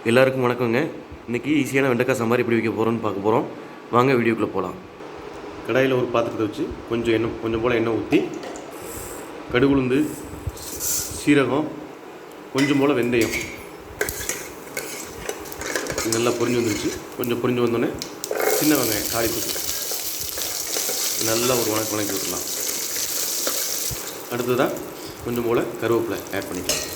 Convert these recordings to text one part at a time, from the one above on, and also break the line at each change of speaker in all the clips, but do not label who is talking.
எல்லாருக்கும் வணக்கங்க. இன்றைக்கி ஈஸியான வெண்டைக்காய் சாம்பார் எப்படி வைக்க போகிறோன்னு பார்க்க போகிறோம். வாங்க வீடியோக்குள்ளே போகலாம். கடாயில் ஒரு பாத்திரத்தை வச்சு கொஞ்சம் போல் எண்ணெய் ஊற்றி கடுகு, உளுந்து, சீரகம், கொஞ்சம் போல் வெந்தயம் நல்லா பொரிஞ்சு வந்துருச்சு. கொஞ்சம் பொரிஞ்சு வந்தோடனே சின்ன வெங்காயம் தாளிப்பு நல்லா ஒரு வணக்கி விட்டுடலாம். அடுத்ததாக கொஞ்சம் போல் கருவேப்பிலை ஆட் பண்ணிக்கலாம்.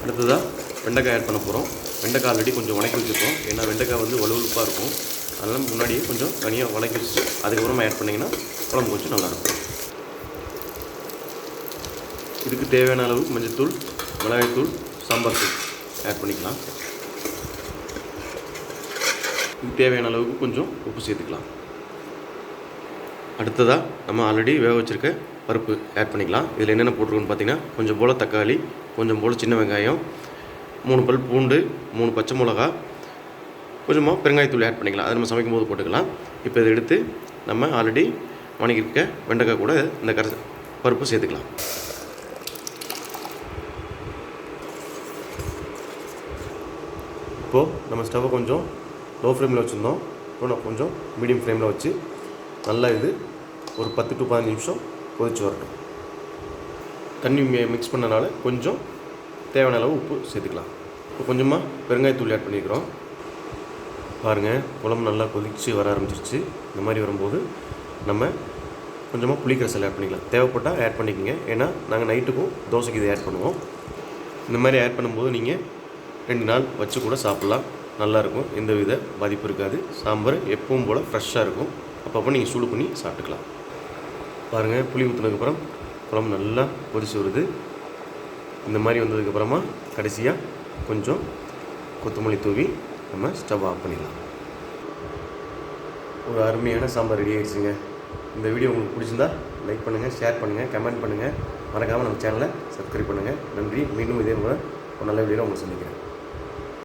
அடுத்ததாக வெண்டைக்காய் ஆட் பண்ண போகிறோம். வெண்டைக்காய் ஆல்ரெடி கொஞ்சம் வணக்கி வச்சுருக்கோம். ஏன்னா வெண்டைக்காய் வந்து வலுவலுப்பாக இருக்கும். அதனால் முன்னாடியே கொஞ்சம் தனியாக வணக்கி வச்சுட்டு அதுக்கப்புறமா ஆட் பண்ணிங்கன்னா குழம்பு கொஞ்சம் நல்லாயிருக்கும். இதுக்கு தேவையான அளவு மஞ்சள்தூள், மிளகாய்த்தூள், சாம்பார் தூள் ஆட் பண்ணிக்கலாம். இதுக்கு தேவையான அளவுக்கு கொஞ்சம் உப்பு சேர்த்துக்கலாம். அடுத்ததாக நம்ம ஆல்ரெடி வேக வச்சுருக்க பருப்பு ஆட் பண்ணிக்கலாம். இதில் என்னென்ன போட்டிருக்கோன்னு பார்த்தீங்கன்னா கொஞ்சம் போல் தக்காளி, கொஞ்சம் போல் சின்ன வெங்காயம், 3 பல் பூண்டு, 3 பச்சை மிளகா, கொஞ்சமாக பெருங்காயத்தூள் ஆட் பண்ணிக்கலாம். அதை நம்ம சமைக்கும் போது போட்டுக்கலாம். இப்போ இதை எடுத்து நம்ம ஆல்ரெடி வணக்கியிருக்க வெண்டைக்காய் கூட இந்த பருப்பு சேர்த்துக்கலாம். இப்போது நம்ம ஸ்டவ்வை கொஞ்சம் லோ ஃப்ளேமில் வச்சுருந்தோம். இப்போ நான் கொஞ்சம் மீடியம் ஃப்ளேமில் வச்சு நல்லா இது ஒரு 10 to 15 நிமிஷம் கொதிச்சு வரட்டும். தண்ணி மிக்ஸ் பண்ணனால கொஞ்சம் தேவையான அளவு உப்பு சேர்த்துக்கலாம். இப்போ கொஞ்சமாக பெருங்காயத்தூள் ஆட் பண்ணிக்கிறோம். பாருங்கள், குழம்பு நல்லா கொதிச்சு வர ஆரம்பிச்சிருச்சு. இந்த மாதிரி வரும்போது நம்ம கொஞ்சமாக புளிக்கரைசல் ஆட் பண்ணிக்கலாம். தேவைப்பட்டால் ஆட் பண்ணிக்கோங்க. ஏன்னா நாங்கள் நைட்டுக்கும் தோசைக்கு இதை ஆட் பண்ணுவோம். இந்த மாதிரி ஆட் பண்ணும்போது நீங்கள் 2 நாள் வச்சு கூட சாப்பிட்லாம். நல்லாயிருக்கும். எந்த வித பாதிப்பு இருக்காது. சாம்பார் எப்பவும் போல் ஃப்ரெஷ்ஷாக இருக்கும். அப்பப்போ நீங்கள் சூடு பண்ணி சாப்பிட்டுக்கலாம். பாருங்கள், புளி ஊற்றுனதுக்கப்புறம் குழம்பு நல்லா கொதிச்சு வருது. இந்த மாதிரி வந்ததுக்கப்புறமா கடைசியாக கொஞ்சம் கொத்தமல்லி தூவி நம்ம ஸ்டவ் ஆஃப் பண்ணிடலாம். ஒரு அருமையான சாம்பார் ரெடி ஆகிடுச்சுங்க. இந்த வீடியோ உங்களுக்கு பிடிச்சிருந்தா லைக் பண்ணுங்கள், ஷேர் பண்ணுங்கள், கமெண்ட் பண்ணுங்கள். மறக்காமல் நம்ம சேனலை சப்ஸ்கிரைப் பண்ணுங்கள். நன்றி. மீண்டும் இதே போல் ஒரு நல்ல வீடியோவில் உங்களை சந்திக்கிறேன்.